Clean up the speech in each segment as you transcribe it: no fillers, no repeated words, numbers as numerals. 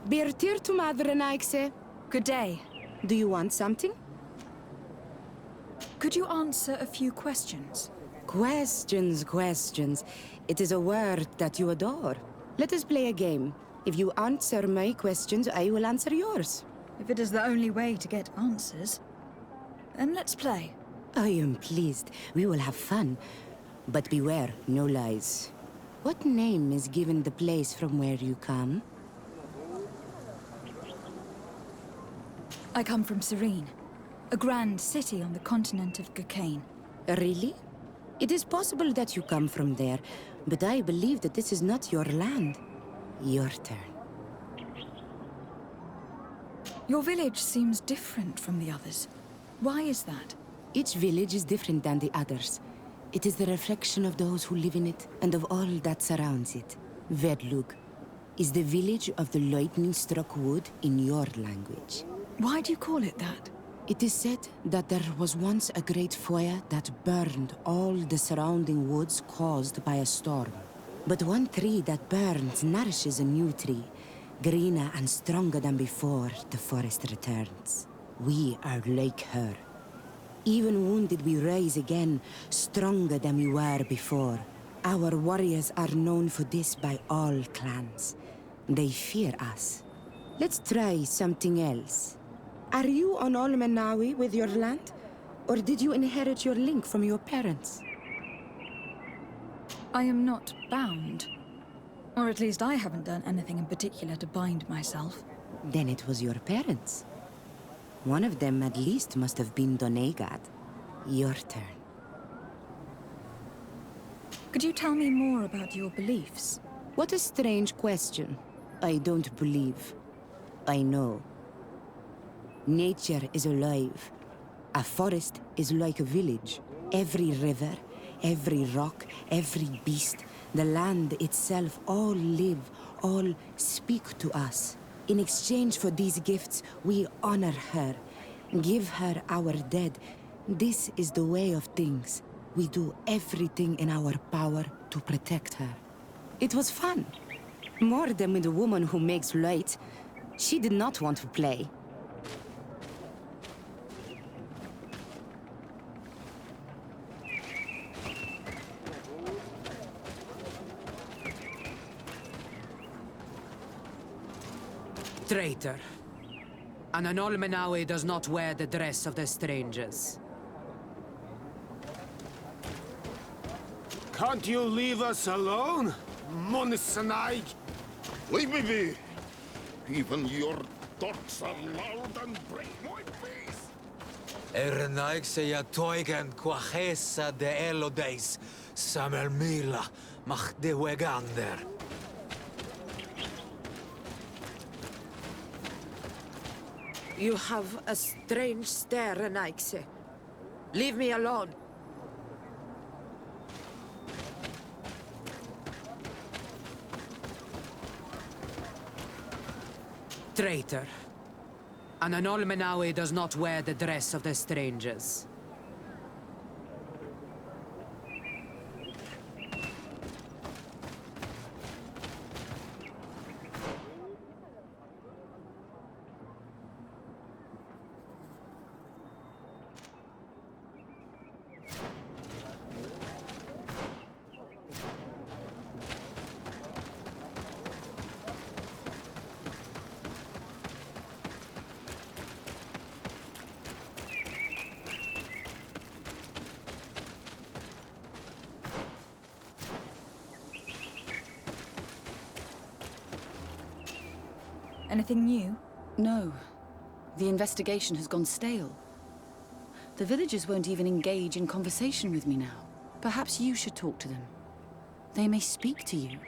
Birtir to Madrenaikse. Good day. Do you want something? Could you answer a few questions? Questions. It is a word that you adore. Let us play a game. If you answer my questions, I will answer yours. If it is the only way to get answers, then let's play. I am pleased. We will have fun. But beware, no lies. What name is given the place from where you come? I come from Serene, a grand city on the continent of Gurkane. Really? It is possible that you come from there, but I believe that this is not your land. Your turn. Your village seems different from the others. Why is that? Each village is different than the others. It is the reflection of those who live in it and of all that surrounds it. Verdlug is the village of the lightning-struck wood in your language. Why do you call it that? It is said that there was once a great fire that burned all the surrounding woods caused by a storm. But one tree that burns nourishes a new tree. Greener and stronger than before, the forest returns. We are like her. Even wounded, we rise again, stronger than we were before. Our warriors are known for this by all clans. They fear us. Let's try something else. Are you on Olmenawi with your land? Or did you inherit your link from your parents? I am not bound. Or at least I haven't done anything in particular to bind myself. Then it was your parents. One of them at least must have been Donegad. Your turn. Could you tell me more about your beliefs? What a strange question. I don't believe. I know. Nature is alive. A forest is like a village. Every river, every rock, every beast, the land itself, all live, all speak to us. In exchange for these gifts, we honor her, give her our dead. This is the way of things. We do everything in our power to protect her. It was fun. More than with the woman who makes light. She did not want to play. Traitor. An Olmenawi does not wear the dress of the strangers. Can't you leave us alone, Monisanaig? Leave me be! Even your thoughts are loud and break my face! Ernaikse ja toigen quachesa de elodeis, Samuel Mila, mach de wegander. You have a strange stare, Renaikse. Leave me alone. Traitor. An Olmenawi does not wear the dress of the strangers. Anything new? No. The investigation has gone stale. The villagers won't even engage in conversation with me now. Perhaps you should talk to them. They may speak to you.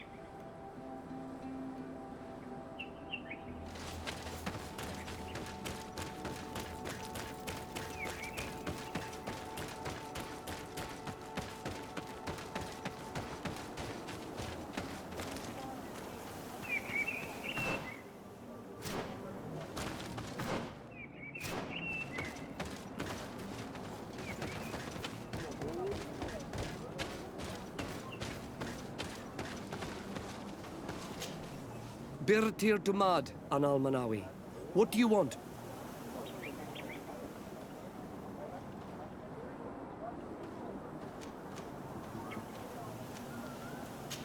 Birtir Dumad an Almanawi. What do you want?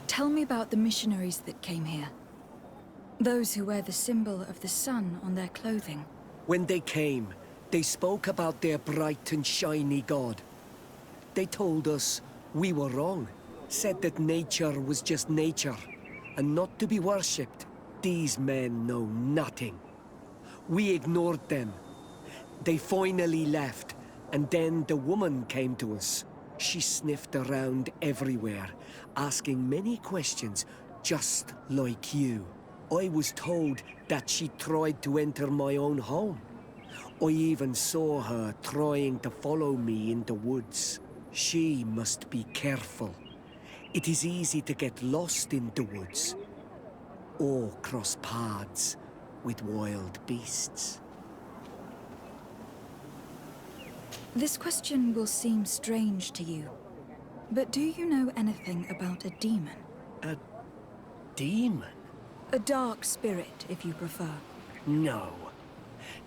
Tell me about the missionaries that came here. Those who wear the symbol of the sun on their clothing. When they came, they spoke about their bright and shiny god. They told us we were wrong, said that nature was just nature, and not to be worshipped. These men know nothing. We ignored them. They finally left, and then the woman came to us. She sniffed around everywhere, asking many questions, just like you. I was told that she tried to enter my own home. I even saw her trying to follow me in the woods. She must be careful. It is easy to get lost in the woods, or cross paths with wild beasts. This question will seem strange to you, but do you know anything about a demon? A demon? A dark spirit, if you prefer. No.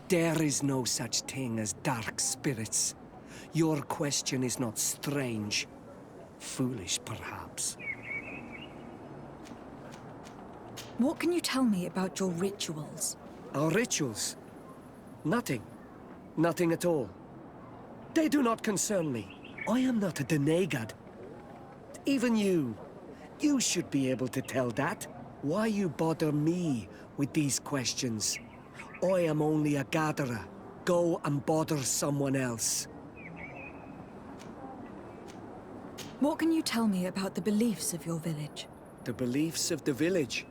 There is no such thing as dark spirits. Your question is not strange. Foolish, perhaps. What can you tell me about your rituals? Our rituals? Nothing. Nothing at all. They do not concern me. I am not a denegad. Even you. You should be able to tell that. Why you bother me with these questions? I am only a gatherer. Go and bother someone else. What can you tell me about the beliefs of your village? The beliefs of the village?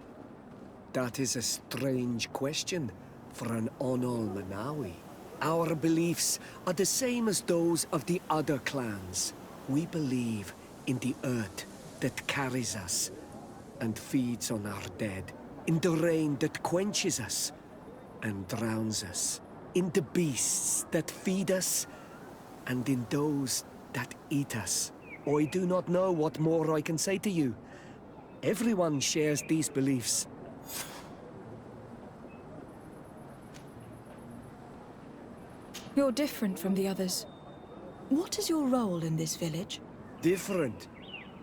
That is a strange question for an Onol Manawi. Our beliefs are the same as those of the other clans. We believe in the earth that carries us and feeds on our dead, in the rain that quenches us and drowns us, in the beasts that feed us and in those that eat us. I do not know what more I can say to you. Everyone shares these beliefs. You're different from the others. What is your role in this village? Different?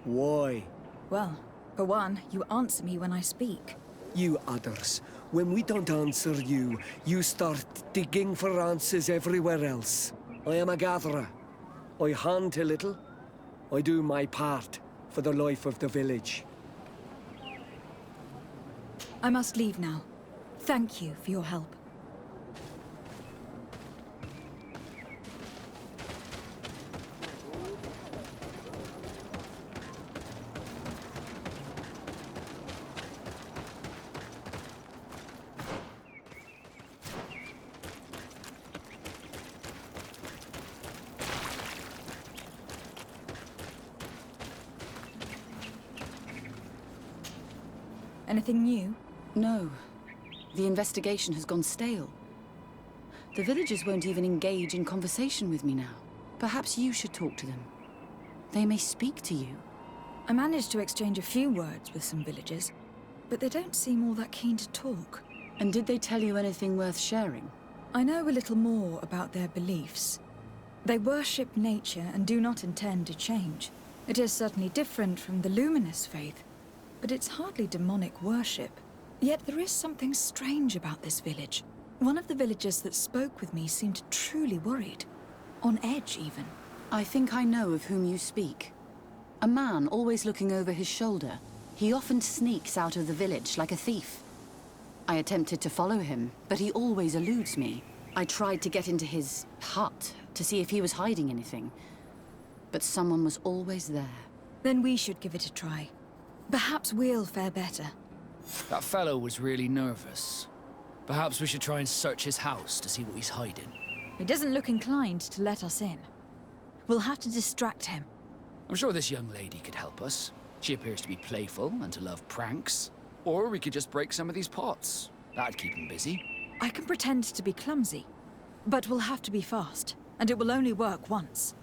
Why? Well, for one, you answer me when I speak. You others, when we don't answer you, you start digging for answers everywhere else. I am a gatherer. I hunt a little. I do my part for the life of the village. I must leave now. Thank you for your help. Anything new? No. The investigation has gone stale. The villagers won't even engage in conversation with me now. Perhaps you should talk to them. They may speak to you. I managed to exchange a few words with some villagers, but they don't seem all that keen to talk. And did they tell you anything worth sharing? I know a little more about their beliefs. They worship nature and do not intend to change. It is certainly different from the luminous faith, but it's hardly demonic worship. Yet there is something strange about this village. One of the villagers that spoke with me seemed truly worried. On edge, even. I think I know of whom you speak. A man always looking over his shoulder. He often sneaks out of the village like a thief. I attempted to follow him, but he always eludes me. I tried to get into his hut to see if he was hiding anything, but someone was always there. Then we should give it a try. Perhaps we'll fare better. That fellow was really nervous. Perhaps we should try and search his house to see what he's hiding. He doesn't look inclined to let us in. We'll have to distract him. I'm sure this young lady could help us. She appears to be playful and to love pranks. Or we could just break some of these pots. That'd keep him busy. I can pretend to be clumsy, but we'll have to be fast, and it will only work once.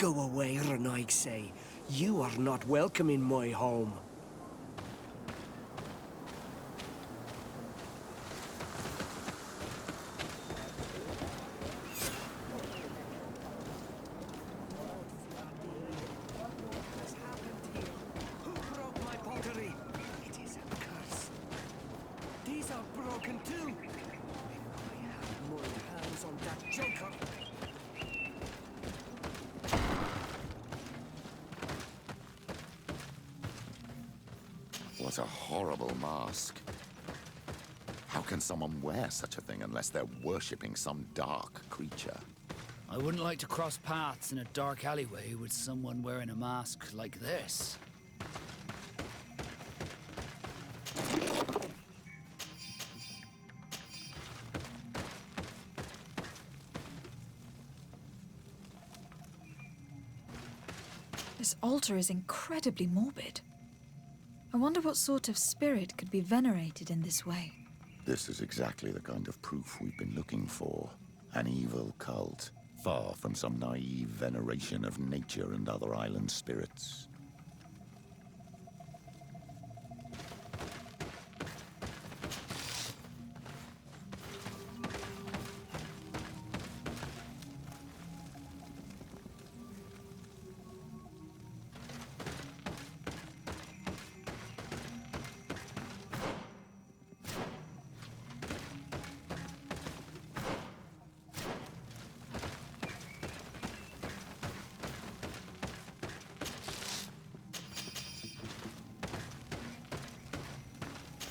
Go away, Renaigse. You are not welcome in my home. Who broke my pottery? It is a curse. These are broken too. If I had my hands on that joker. What a horrible mask. How can someone wear such a thing unless they're worshipping some dark creature? I wouldn't like to cross paths in a dark alleyway with someone wearing a mask like this. This altar is incredibly morbid. I wonder what sort of spirit could be venerated in this way. This is exactly the kind of proof we've been looking for. An evil cult, far from some naive veneration of nature and other island spirits.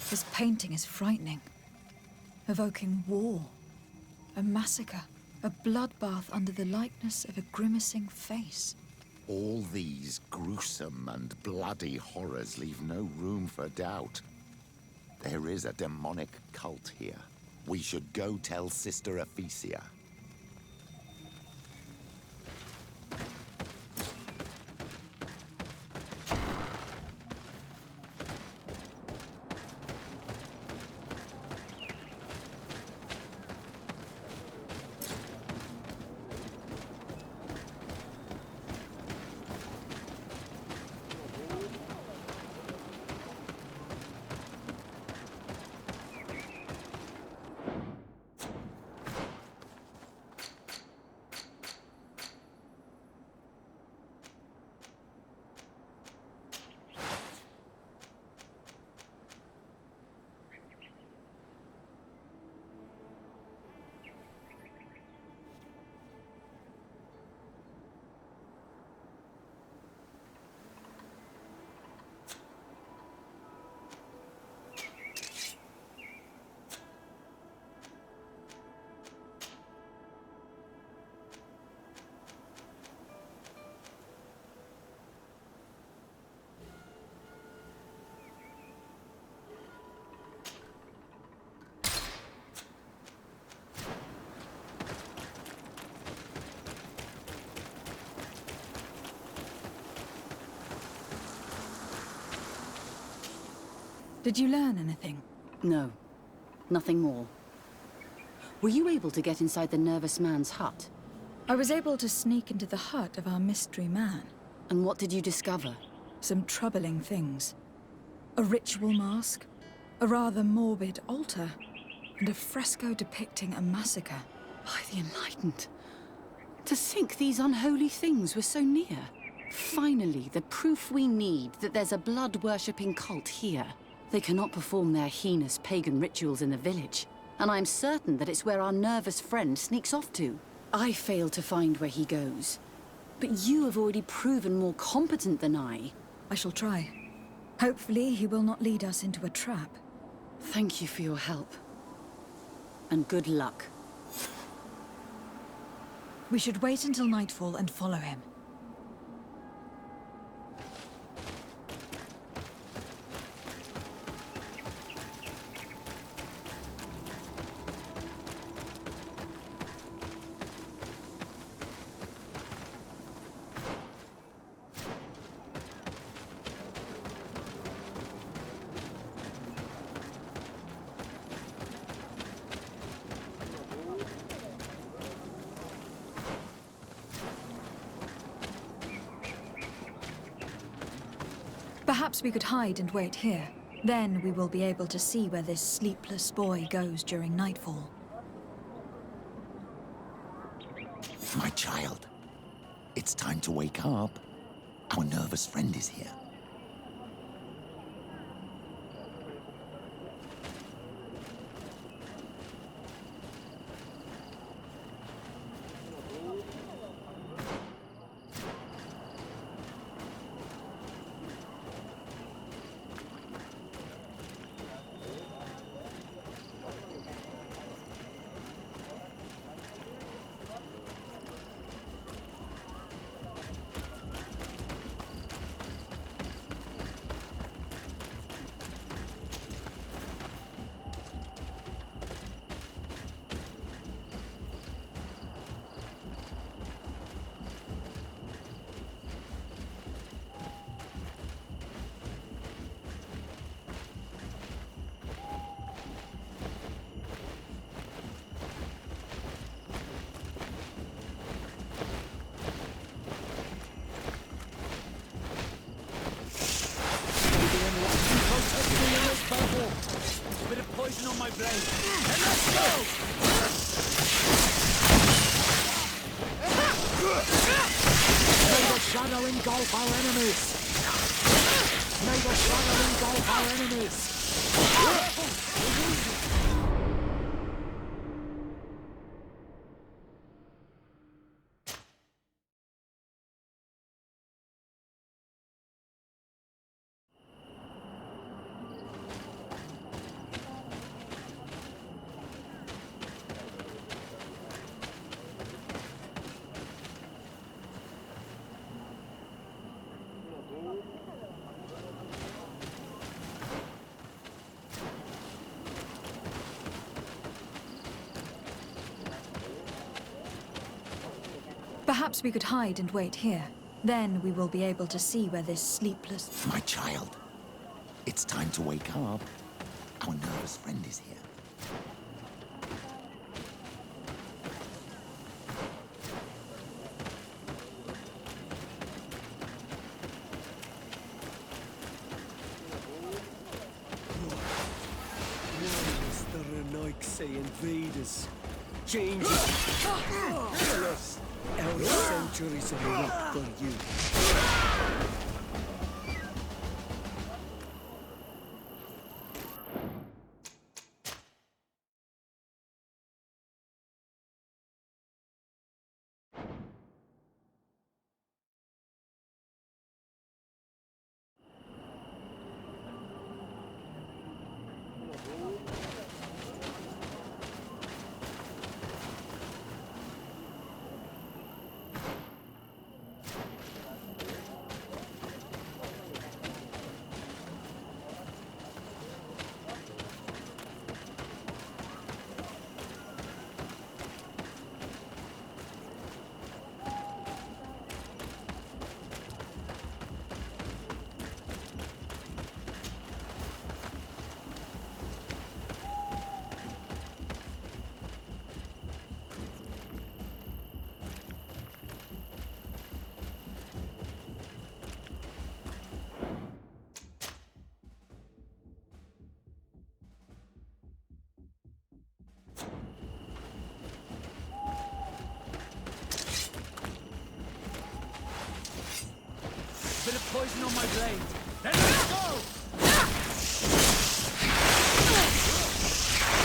This painting is frightening, evoking war, a massacre, a bloodbath under the likeness of a grimacing face. All these gruesome and bloody horrors leave no room for doubt. There is a demonic cult here. We should go tell Sister Ephesia. Did you learn anything? No, nothing more. Were you able to get inside the nervous man's hut? I was able to sneak into the hut of our mystery man. And what did you discover? Some troubling things. A ritual mask, a rather morbid altar, and a fresco depicting a massacre. By the Enlightened. To think these unholy things were so near. Finally, the proof we need that there's a blood-worshipping cult here. They cannot perform their heinous pagan rituals in the village, and I'm certain that it's where our nervous friend sneaks off to. I failed to find where he goes, but you have already proven more competent than I. I shall try. Hopefully, he will not lead us into a trap. Thank you for your help. And good luck. We should wait until nightfall and follow him. Perhaps we could hide and wait here. Then we will be able to see where this sleepless boy goes during nightfall. My child, it's time to wake up. Our nervous friend is here. Bit of poison on my blade. And let's go! May the shadow engulf our enemies! May the shadow engulf our enemies! Perhaps we could hide and wait here. Then we will be able to see where this sleepless... My child, it's time to wake up. Our nervous friend is here. Mr. invaders. Changes. Alas, our centuries are not for you. Bit of poison on my blade. Then let's go!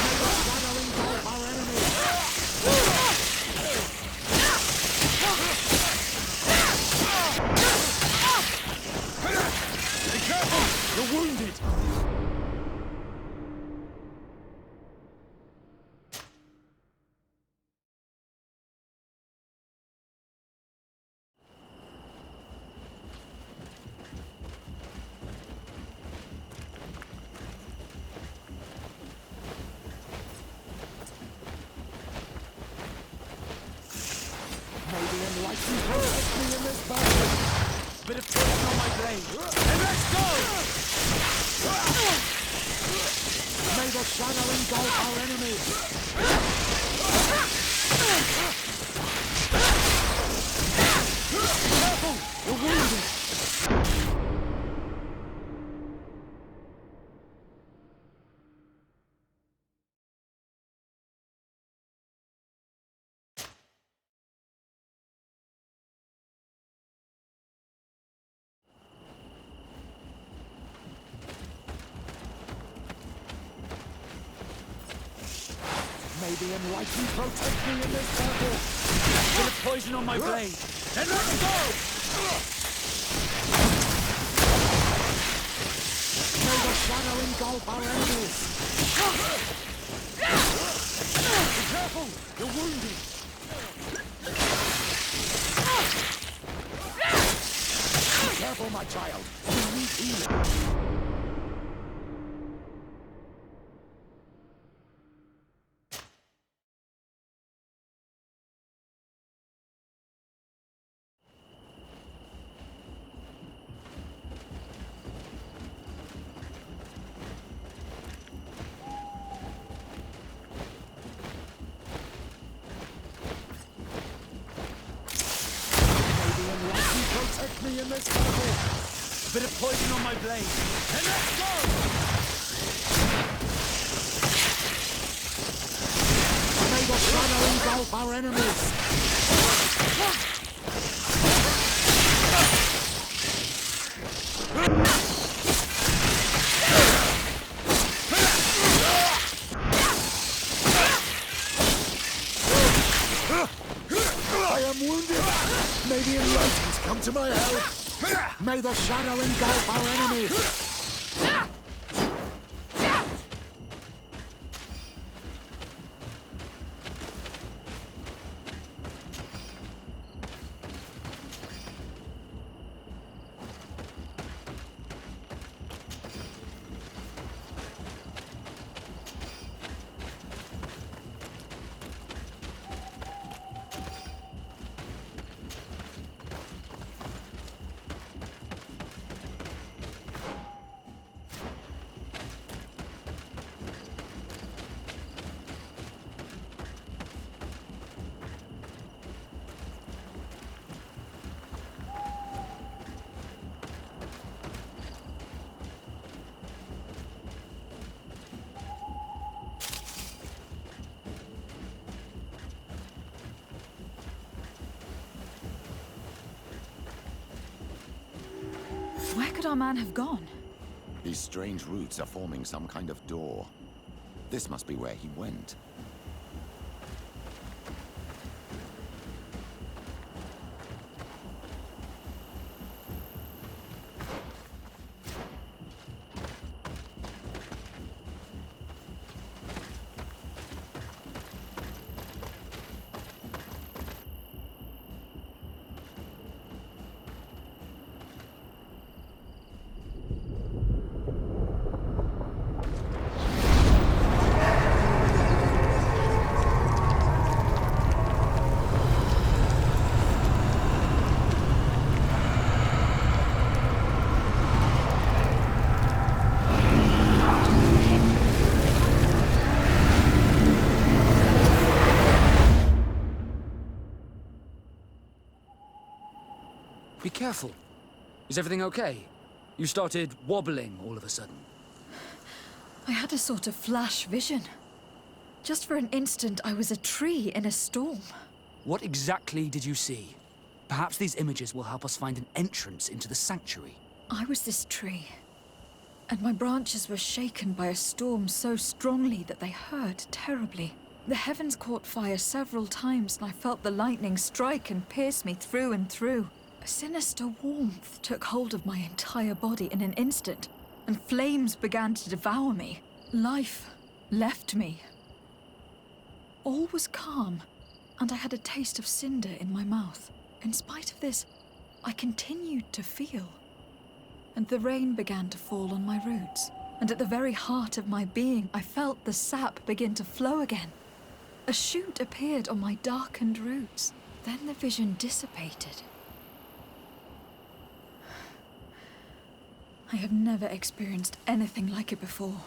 May the shadow engulf our enemies! Be careful! You're wounded! May the enlightened protect me in this battle! Bit of poison on my blade. And let's go! May the shadow engulf our enemies! Careful! You're wounded! May the enlightened protect me in this battle. A bit of poison on my blade. Then let's go! May the shadow engulf our enemies! Be careful! You're wounded! Be careful, my child! You need healing! Protect me in this battle! A bit of poison on my blade. Then let's go! May the shadow engulf our enemies! I am wounded! May the enlightened come to my help! May the shadow engulf our enemies! Where could our man have gone? These strange roots are forming some kind of door. This must be where he went. Be careful. Is everything okay? You started wobbling all of a sudden. I had a sort of flash vision. Just for an instant, I was a tree in a storm. What exactly did you see? Perhaps these images will help us find an entrance into the sanctuary. I was this tree, and my branches were shaken by a storm so strongly that they hurt terribly. The heavens caught fire several times, and I felt the lightning strike and pierce me through and through. A sinister warmth took hold of my entire body in an instant, and flames began to devour me. Life left me. All was calm, and I had a taste of cinder in my mouth. In spite of this, I continued to feel. And the rain began to fall on my roots, and at the very heart of my being, I felt the sap begin to flow again. A shoot appeared on my darkened roots. Then the vision dissipated. I have never experienced anything like it before.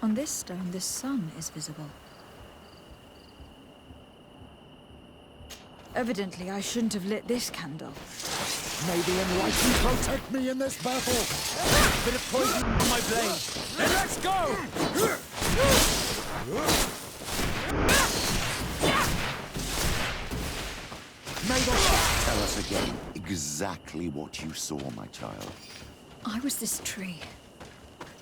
On this stone, the sun is visible. Evidently, I shouldn't have lit this candle. May the enlightened protect me in this battle! Bit of poison on my blade. Then let's go! May the Tell us again exactly what you saw, my child. I was this tree,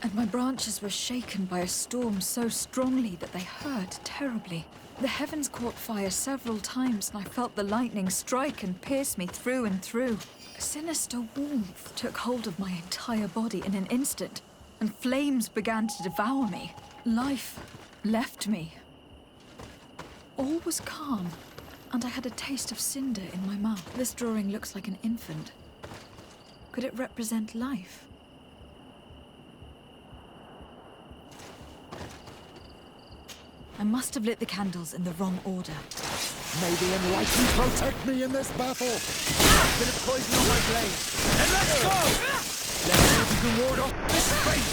and my branches were shaken by a storm so strongly that they hurt terribly. The heavens caught fire several times, and I felt the lightning strike and pierce me through and through. A sinister warmth took hold of my entire body in an instant, and flames began to devour me. Life left me. All was calm, and I had a taste of cinder in my mouth. This drawing looks like an infant. Could it represent life? I must have lit the candles in the wrong order. May the enlightened protect me in this battle! Bit of poison on my blade. Then let's go! Let's see if we can ward off this fate!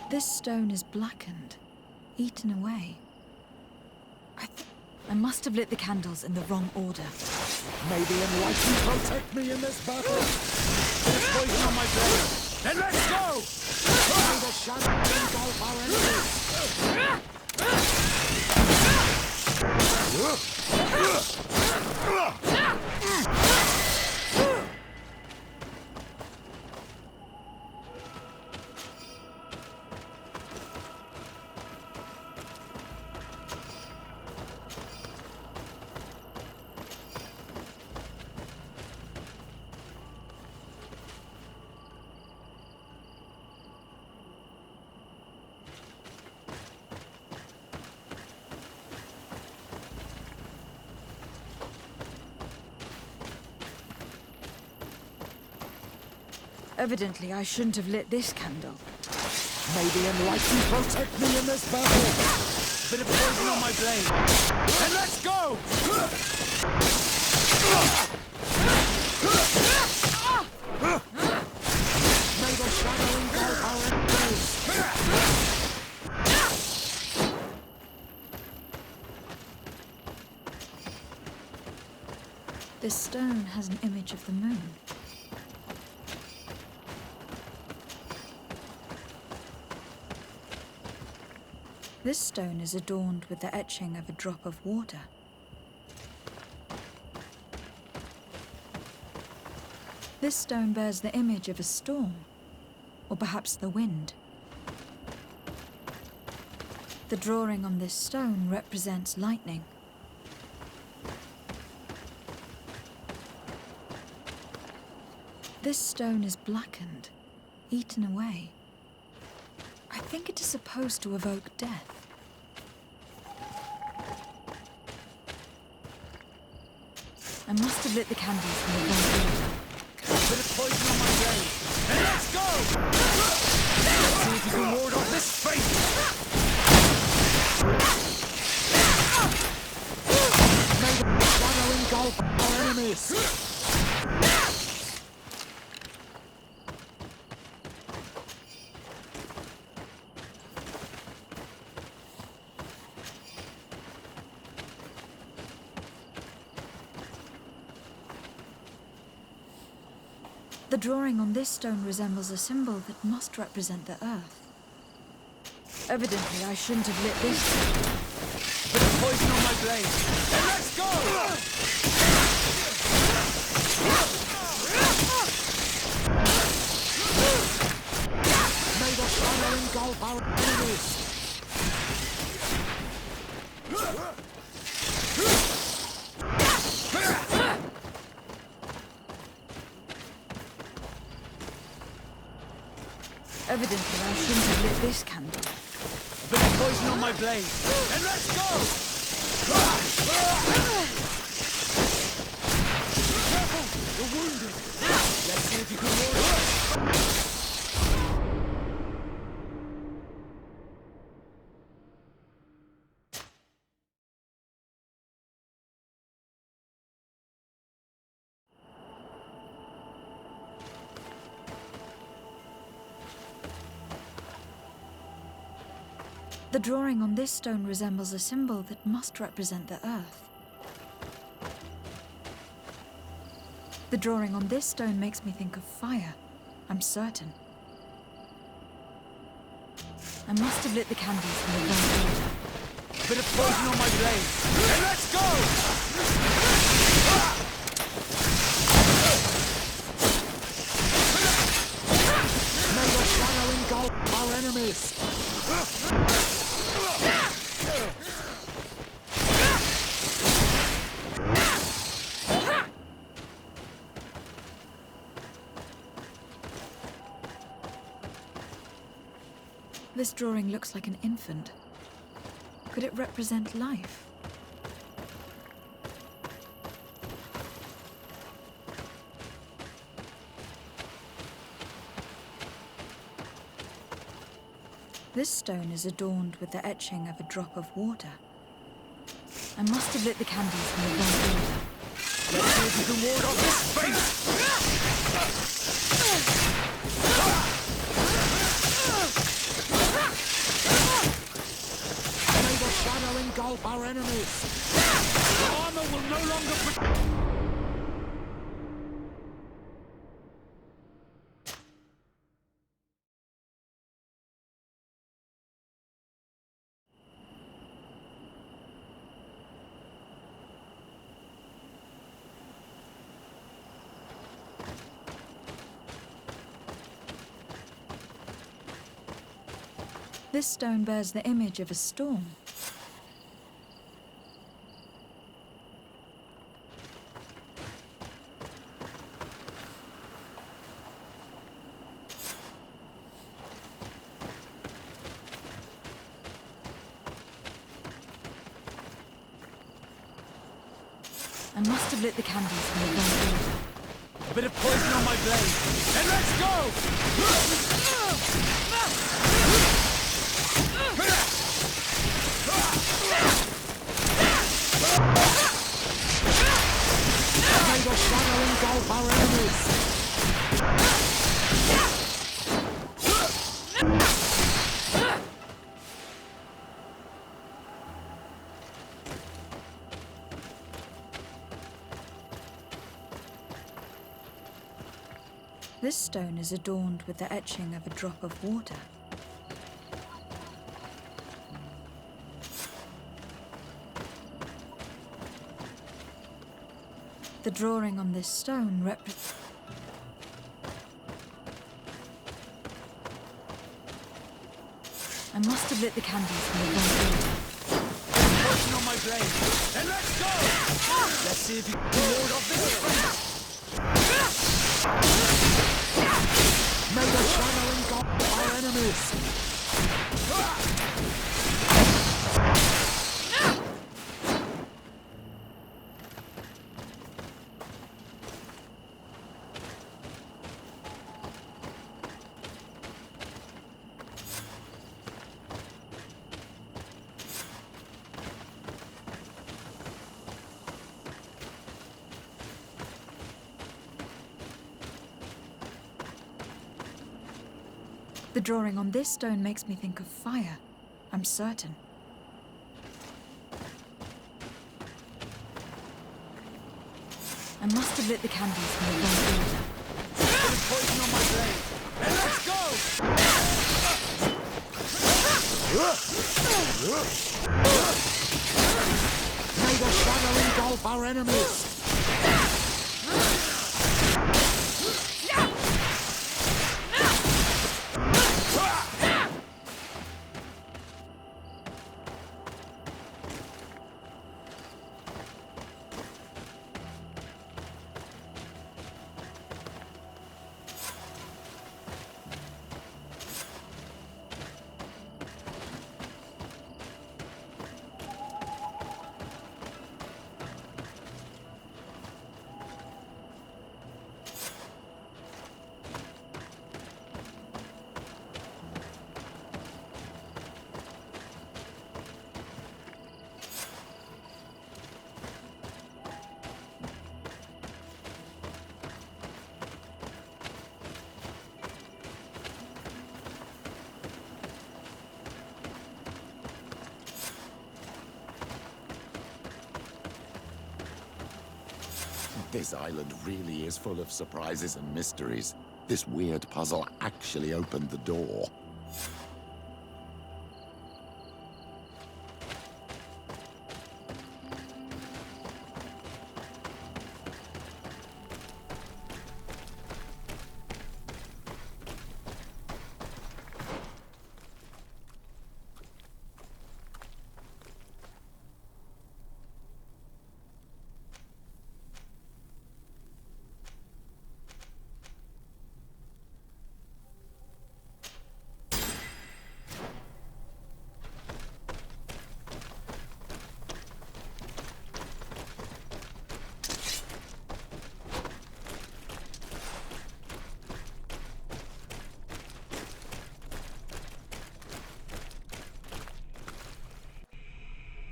This stone is blackened, eaten away. I must have lit the candles in the wrong order. May the enlightened protect me in this battle! Bit of poison on my blade. Then let's go! May the shadow engulf our enemies! Evidently, I shouldn't have lit this candle. May the enlightened protect me in this battle! Bit of poison on my blade. Then let's go! May the shadow engulf our enemies! This stone has an image of the moon. This stone is adorned with the etching of a drop of water. This stone bears the image of a storm, or perhaps the wind. The drawing on this stone represents lightning. This stone is blackened, eaten away. I think it is supposed to evoke death. I must have lit the candles in the wrong order. Bit of poison on my blade. Then let's go! Let's see if you can ward off this fate! May the shadow engulf our enemies! The drawing on this stone resembles a symbol that must represent the earth. Evidently, I shouldn't have lit this. Bit of poison on my blade. Then let's go! May the shadow engulf our enemies! Evidently, I shouldn't have lit this candle. Bit of poison my blade, and let's go! Careful! You're wounded! Let's see if you can ward off. The drawing on this stone resembles a symbol that must represent the earth. The drawing on this stone makes me think of fire, I'm certain. I must have lit the candles in the wrong order. Bit of poison on my blade, and let's go! May the shadow engulf our enemies! This drawing looks like an infant. Could it represent life? This stone is adorned with the etching of a drop of water. I must have lit the candles in the wrong order. Let's see if you can ward off this fate! May the shadow engulf our enemies! The armor will no longer protect. This stone bears the image of a storm. I must have lit the candles in the wrong order. A bit of poison on my blade, and let's go! May the shadow engulf our enemies! This stone is adorned with the etching of a drop of water. The drawing on this stone represents... I must have lit the candles in the wrong order. Poison on my blade, and let's go! Let's see if you can ward off this fate! May the shadow engulf our enemies! The drawing on this stone makes me think of fire, I'm certain. I must have lit the candles in the wrong order. Bit of poison on my blade, and let's go! May the shadow engulf our enemies! This island really is full of surprises and mysteries. This weird puzzle actually opened the door.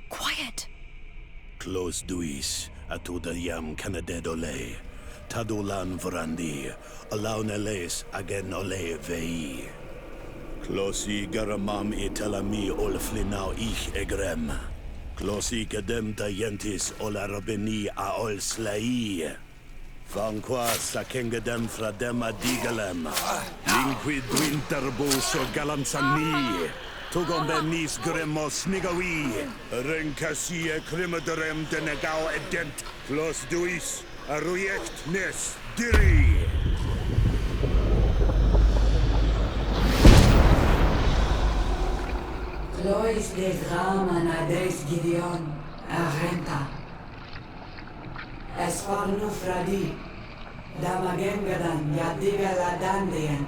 Quiet! Close duis, atuda yam canadedole, tadulan vrandi, alauneles agen ole vei. Closi garamam itelami olflinau ich egrem. Closi kedem tayentis olarabeni a ol slai. Vanqua sakengedem fradem adigalem. Linquid winterbo so galansani. Tugombenis gremos nigawi. Renkasie krimaderem denegau edent. Clos duis, aruyect nes diri. Lois des Raman ades Gideon, Arenta. Esparnu Fradi, Damagengadan, Yadiga Ladandian.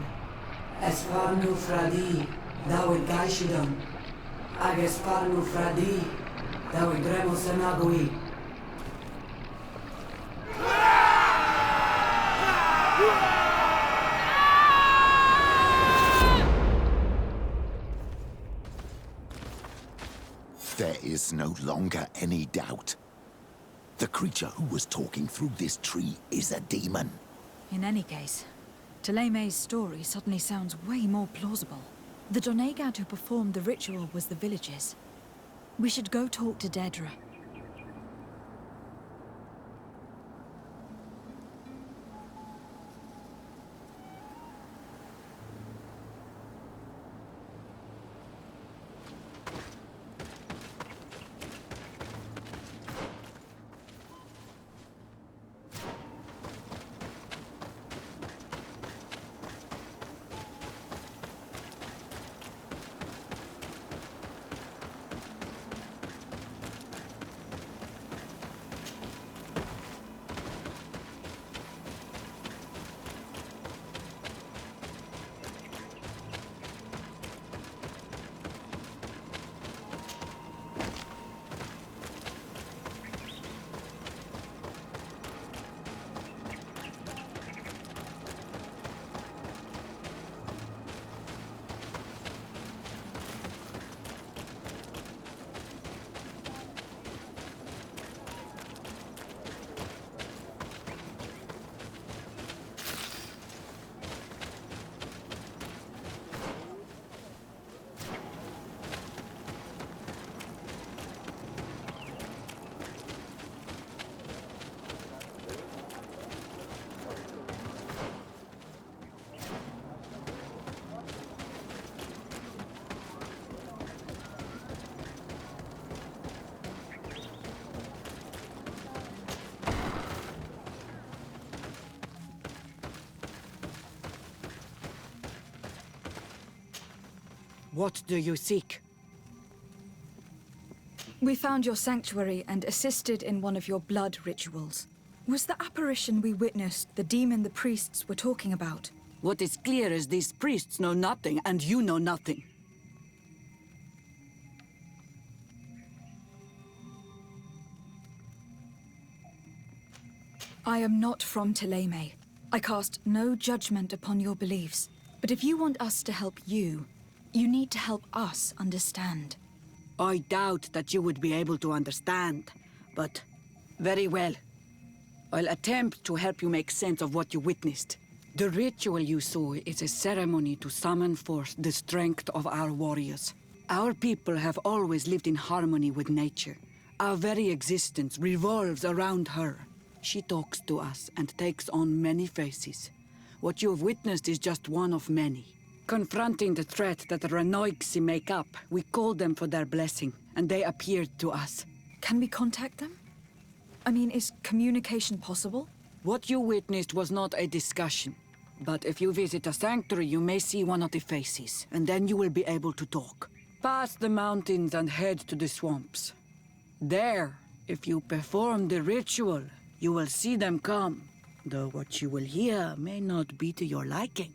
Esparnu Fradi, Dawid Gaishidon. Agesparnu Fradi, Dawid Remosenagui. There is no longer any doubt. The creature who was talking through this tree is a demon. In any case, Teleme's story suddenly sounds way more plausible. The Donegat who performed the ritual was the villagers. We should go talk to Dedra. What do you seek? We found your sanctuary and assisted in one of your blood rituals. Was the apparition we witnessed the demon the priests were talking about? What is clear is these priests know nothing, and you know nothing. I am not from Teleme. I cast no judgment upon your beliefs. But if you want us to help you, you need to help us understand. I doubt that you would be able to understand, but very well. I'll attempt to help you make sense of what you witnessed. The ritual you saw is a ceremony to summon forth the strength of our warriors. Our people have always lived in harmony with nature. Our very existence revolves around her. She talks to us and takes on many faces. What you have witnessed is just one of many. Confronting the threat that the Renoixi make up, we called them for their blessing, and they appeared to us. Can we contact them? I mean, is communication possible? What you witnessed was not a discussion. But if you visit a sanctuary, you may see one of the faces, and then you will be able to talk. Pass the mountains and head to the swamps. There, if you perform the ritual, you will see them come, though what you will hear may not be to your liking.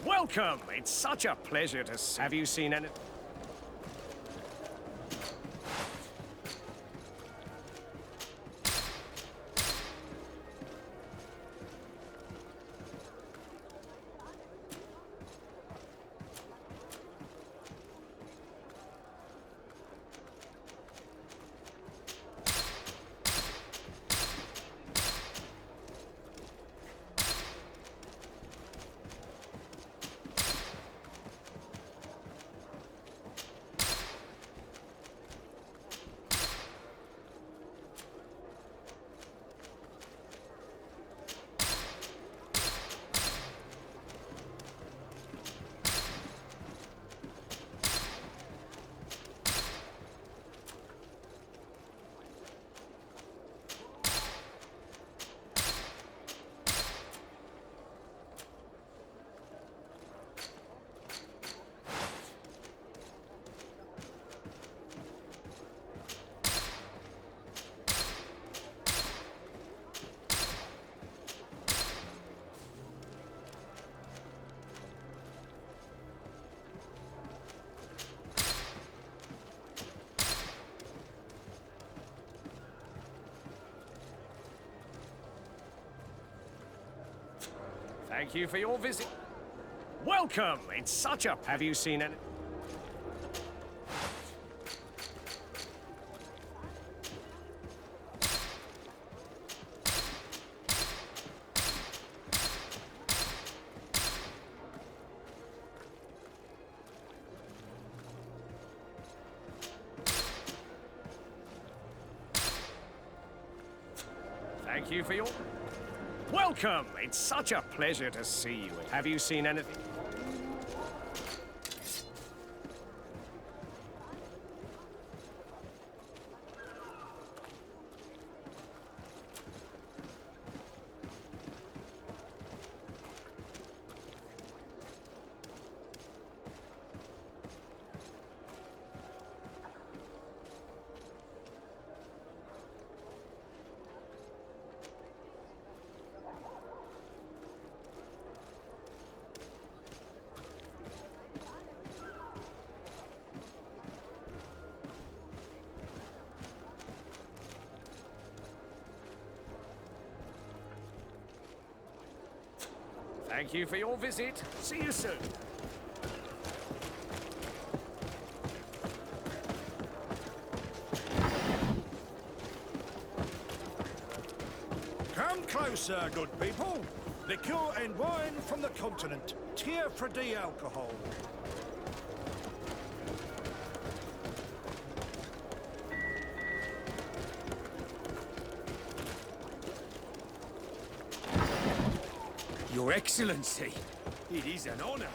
Welcome! It's such a pleasure to see. Have you seen any? Thank you for your visit. Welcome! It's such a... Have you seen any... Thank you for your... Welcome! It's such a pleasure to see you. Have you seen anything? Thank you for your visit. See you soon. Come closer, good people. Liqueur and wine from the continent. Tier for the alcohol. Your Excellency, it is an honor.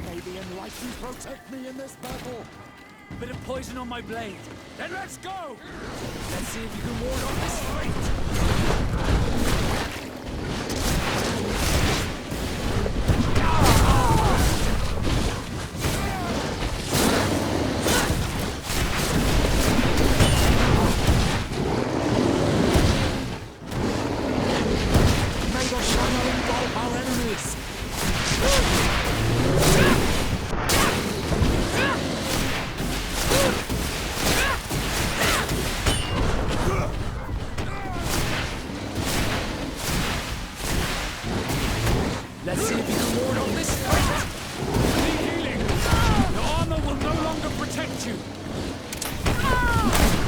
May the Enlightened protect me in this battle! Bit of poison on my blade. Then let's go! Let's see if you can ward off this fight! May the shadow engulf our enemies! Let's see if you can ward off this fight! Need healing! Your armor will no longer protect you!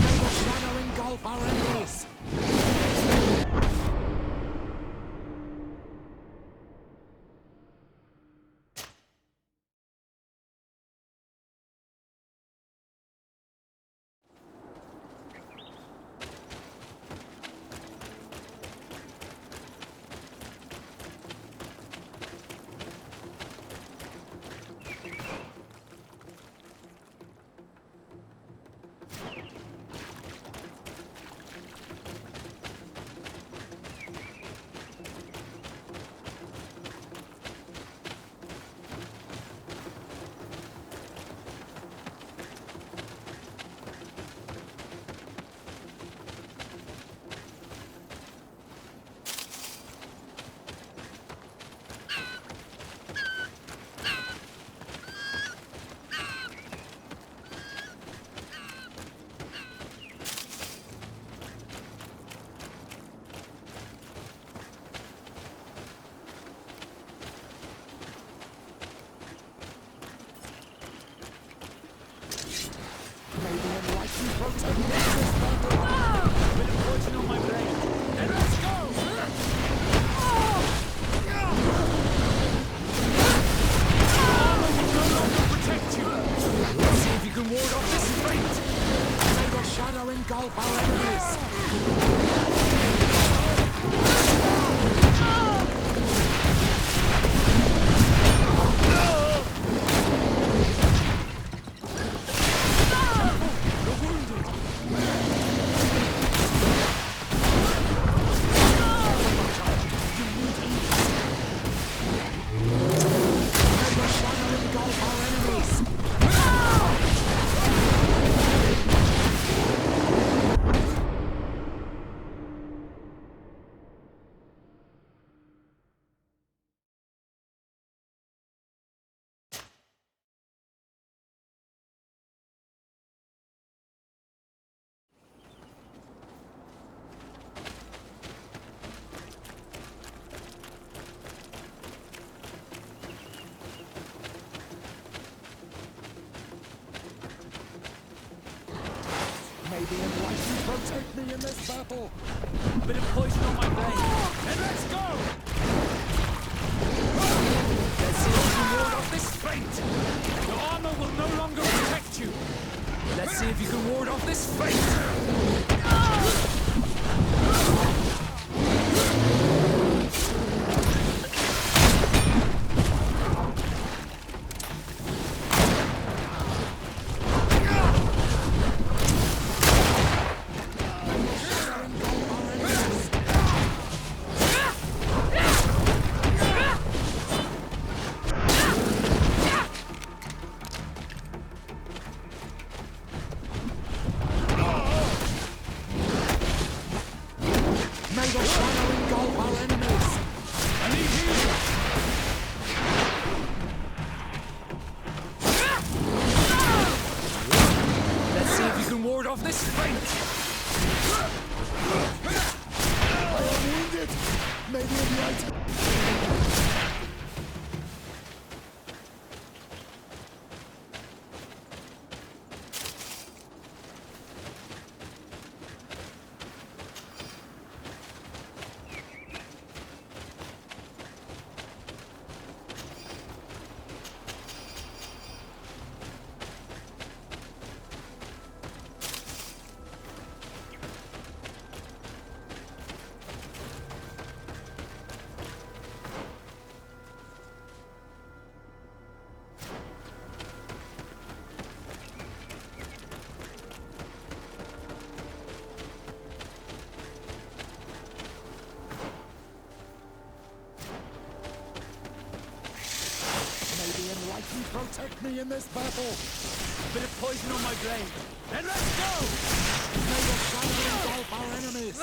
May the shadow engulf our enemies! May the Enlightened protect me in this battle! Bit of poison on my blade. Then let's go! Armor will no longer protect you. Let's see if you can ward off this fate. May the shadow engulf our enemies! May the shadow engulf our enemies! May the enlightened protect me in this battle. Bit of poison on my blade. And let's go! Let's see if you can ward off this fate. Your armor will no longer protect you. Let's see if you can ward off this fate. Off this fate! I am wounded! May the enlightened... Protect me in this battle! Bit of poison on my blade. And let's go! May the shadow engulf our enemies!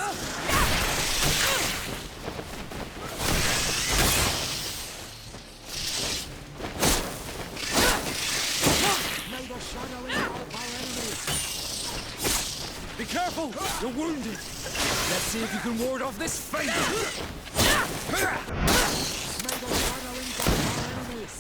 May the shadow engulf our enemies! Be careful! You're wounded! Let's see if you can ward off this fate! May the shadow engulf our enemies!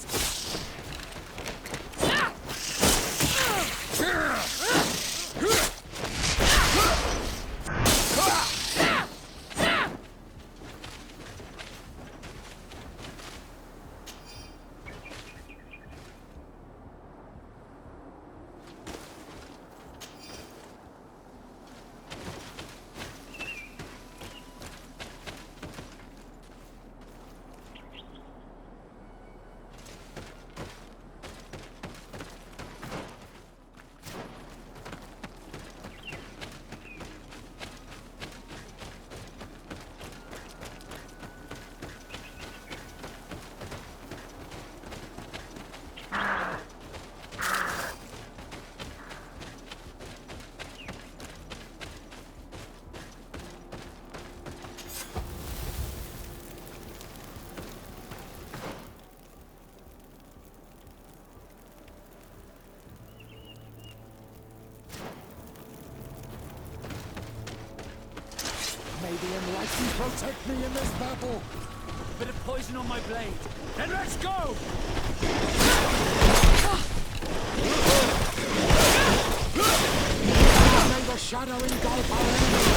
May the enlightened protect me in this battle! Bit of poison on my blade. And let's go! May the shadow engulf our enemies!